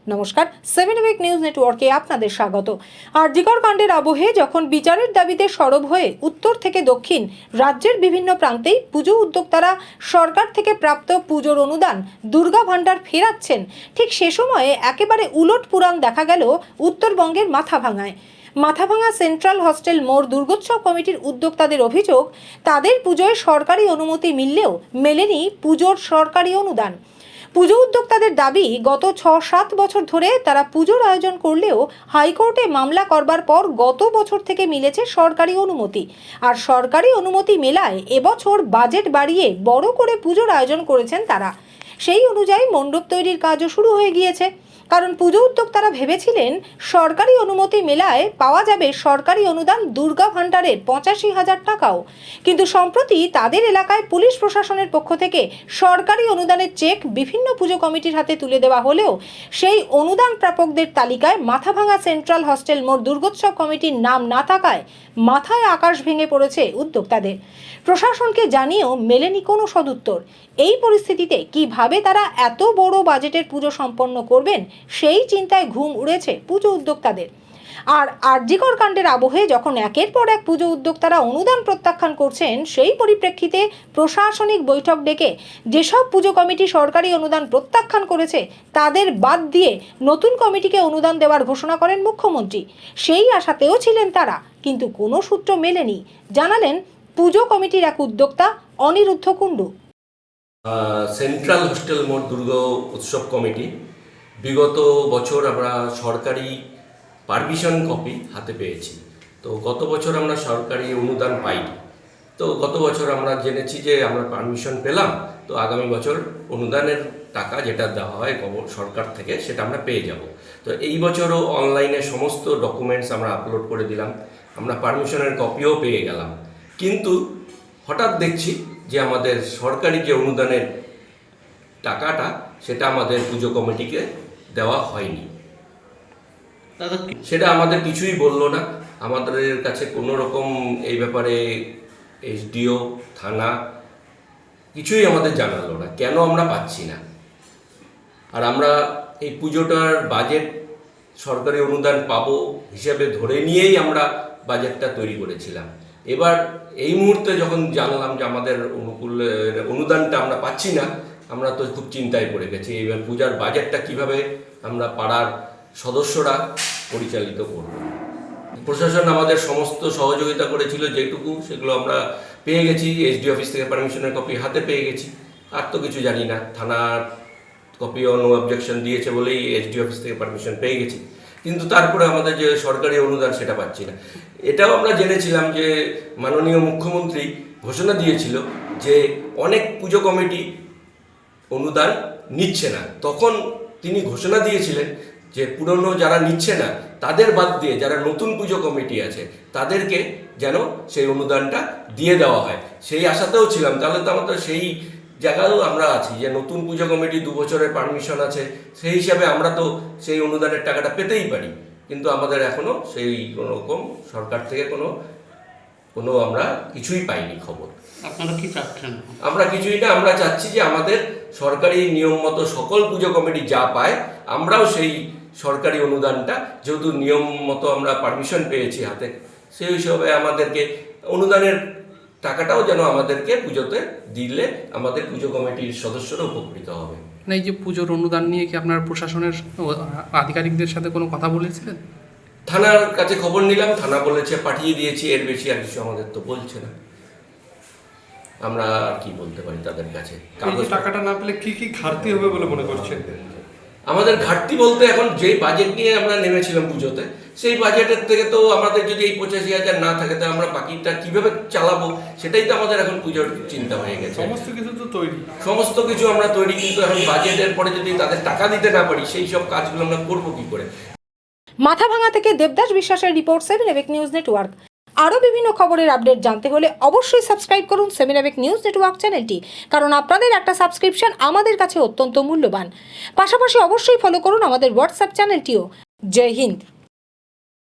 নমস্কার, 7 week news নেটওয়ার্কে আপনাদের স্বাগত। আরজিকর কাণ্ডের আবহে যখন বিচারের দাবিতে সরব হয়ে উত্তর থেকে দক্ষিণ রাজ্যের বিভিন্ন প্রান্তেই পুজো উদ্যোক্তারা সরকার থেকে প্রাপ্ত পুজোর অনুদান দুর্গা ভাণ্ডার ফেরাচ্ছেন, ঠিক সে সময়ে একেবারে উলট পুরাণ দেখা গেল উত্তরবঙ্গের মাথাভাঙায়। মাথাভাঙা সেন্ট্রাল হস্টেল মোড় দুর্গোৎসব কমিটির উদ্যোক্তাদের অভিযোগ, তাদের পুজোয় সরকারি অনুমতি মিললেও মেলেনি পুজোর সরকারি অনুদান। পুজো উদ্যোক্তাদের দাবি, গত 6-7 বছর ধরে তারা পুজোর আয়োজন করলেও হাইকোর্টে মামলা করবার পর গত বছর থেকে মিলেছে সরকারি অনুমতি। আর সরকারি অনুমতি মেলায় এবছর বাজেট বাড়িয়ে বড় করে পুজোর আয়োজন করেছেন তারা। সেই অনুযায়ী মণ্ডপ তৈরির কাজও শুরু হয়ে গিয়েছে। কারণ পুজো উদ্যোক্তারা ভেবেছিলেন সরকারি অনুমতি মেলায় পাওয়া যাবে সরকারি অনুদান দুর্গা ভাণ্ডারের 85,000 টাকাও। কিন্তু সম্প্রতি তাদের এলাকায় পুলিশ প্রশাসনের পক্ষ থেকে সরকারি অনুদানের চেক বিভিন্ন পুজো কমিটির হাতে তুলে দেওয়া হলেও সেই অনুদান প্রাপকদের তালিকায় মাথাভাঙা সেন্ট্রাল হস্টেল মোড় দুর্গোৎসব কমিটির নাম না থাকায় মাথায় আকাশ ভেঙে পড়েছে উদ্যোক্তাদের। প্রশাসনকে জানিয়েও মেলেনি কোনো সদুত্তর। এই পরিস্থিতিতে কিভাবে তারা এত বড় বাজেটের পুজো সম্পন্ন করবেন, সেই চিন্তায় ঘুম উড়েছে পুজো উদ্যোক্তাদের। আর আরজিকর কাণ্ডের আবহে যখন একের পর এক পুজো উদ্যোক্তারা অনুদান প্রত্যাখ্যান করছেন, সেই পরিপ্রেক্ষিতে প্রশাসনিক বৈঠক ডেকে যেসব পুজো কমিটি সরকারি অনুদান প্রত্যাখ্যান করেছে তাদের বাদ দিয়ে নতুন কমিটিকে অনুদান দেওয়ার ঘোষণা করেন মুখ্যমন্ত্রী। সেই আশাতেও ছিলেন তারা, কিন্তু কোনো সূত্র মেলেনি, জানালেন পুজো কমিটির এক উদ্যোক্তা অনিরুদ্ধ কুণ্ডু। সেন্ট্রাল হোস্টেল মোড় দুর্গা উৎসব কমিটি বিগত বছর আমরা সরকারি পারমিশন কপি হাতে পেয়েছি। তো গত বছর আমরা সরকারি অনুদান পাইনি। তো গত বছর আমরা জেনেছি যে আমরা পারমিশন পেলাম, তো আগামী বছর অনুদানের টাকা যেটা দেওয়া হয় সরকার থেকে সেটা আমরা পেয়ে যাব। তো এই বছরও অনলাইনে সমস্ত ডকুমেন্টস আমরা আপলোড করে দিলাম, আমরা পারমিশনের কপিও পেয়ে গেলাম। কিন্তু হঠাৎ দেখছি যে আমাদের সরকারি যে অনুদানের টাকাটা সেটা আমাদের পুজো কমিটিকে দেওয়া হয়নি। সেটা আমাদের কিছুই বললো না, আমাদের কাছে কোনো রকম এই ব্যাপারে এসডিও থানা কিছুই আমাদের জানালো না, কেন আমরা পাচ্ছি না। আর আমরা এই পুজোটার বাজেট সরকারি অনুদান পাবো হিসেবে ধরে নিয়েই আমরা বাজেটটা তৈরি করেছিলাম। এবার এই মুহূর্তে যখন জানলাম যে আমাদের অনুদানটা আমরা পাচ্ছি না, আমরা তো খুব চিন্তায় পড়ে গেছি। এবার পূজার বাজেটটা কিভাবে আমরা পাড়ার সদস্যরা পরিচালিত করব। প্রশাসন আমাদের সমস্ত সহযোগিতা করেছিল যেটুকু, সেগুলো আমরা পেয়ে গেছি। এসডি অফিস থেকে পারমিশনের কপি হাতে পেয়ে গেছি, আর তো কিছু জানি না। থানার কপিও নো অবজেকশন দিয়েছে বলেই এসডি অফিস থেকে পারমিশন পেয়ে গেছি, কিন্তু তারপরে আমাদের যে সরকারি অনুদান সেটা পাচ্ছি না। এটাও আমরা জেনেছিলাম যে মাননীয় মুখ্যমন্ত্রী ঘোষণা দিয়েছিল যে অনেক পুজো কমিটি অনুদান নিচ্ছে না। তখন তিনি ঘোষণা দিয়েছিলেন যে পুরনো যারা নিচ্ছে না তাদের বাদ দিয়ে যারা নতুন পুজো কমিটি আছে তাদেরকে যেন সেই অনুদানটা দিয়ে দেওয়া হয়, সেই আশাতেও ছিলাম। তাহলে তো আমাদের সেই জায়গায়ও আমরা আছি যে নতুন পুজো কমিটি 2 বছরের পারমিশন আছে, সেই হিসাবে আমরা তো সেই অনুদানের টাকাটা পেতেই পারি। কিন্তু আমাদের এখনও সেই কোনো রকম সরকার থেকে কোনো আমরা কিছুই পাইনি খবর। আপনারা কি চাচ্ছেন? আমরা কিছুই না, আমরা চাচ্ছি যে আমাদের সরকারি নিয়ম মতো সকল পুজো কমিটি যা পায় আমরাও সেই সরকারি অনুদানটা, যেহেতু নিয়ম মতো আমরা পারমিশন পেয়েছি হাতে, সেই হিসাবে আমাদেরকে অনুদানের টাকাটাও যেন আমাদেরকে পুজোতে দিলে আমাদের পুজো কমিটির সদস্যরা উপকৃত হবে। এই যে পুজোর অনুদান নিয়ে কি আপনার প্রশাসনের আধিকারিকদের সাথে কোনো কথা বলেছিলেন? থানার কাছে খবর নিলাম, থানা বলেছে পাঠিয়ে দিয়েছি, এর বেশি আর কিছু আমাদের তো বলছে না। আমরা আর কি বলতে পারি তাদের কাছে। টাকাটা না পেলে কি কি ঘাটতি হবে বলে মনে করছেন? আমাদের ঘাটতি বলতে এখন যেই বাজেট নিয়ে আমরা নেমেছিলাম পুজোতে, সেই বাজেটের থেকে তো আমাদের যদি এই 85,000 না থাকে তো আমরা বাকিটা কিভাবে চালাবো, সেটাই তো আমাদের এখন পুজোর চিন্তা হয়ে গেছে। সমস্ত কিছু তো তৈরি, সমস্ত কিছু আমরা তৈরি, কিন্তু এখন বাজেটের পরে যদি তাদের টাকা দিতে না পারি সেই সব কাজগুলো আমরা করবো কি করে। মাথাভাঙা থেকে দেবদাস বিশ্বাসের রিপোর্ট, 7 উইক নিউজ নেটওয়ার্ক। আরও বিভিন্ন খবরের আপডেট জানতে হলে অবশ্যই সাবস্ক্রাইব করুন 7 উইক নিউজ নেটওয়ার্ক চ্যানেলটি, কারণ আপনাদের একটা সাবস্ক্রিপশন আমাদের কাছে অত্যন্ত মূল্যবান। পাশাপাশি অবশ্যই ফলো করুন আমাদের হোয়াটসঅ্যাপ চ্যানেলটিও। জয় হিন্দ।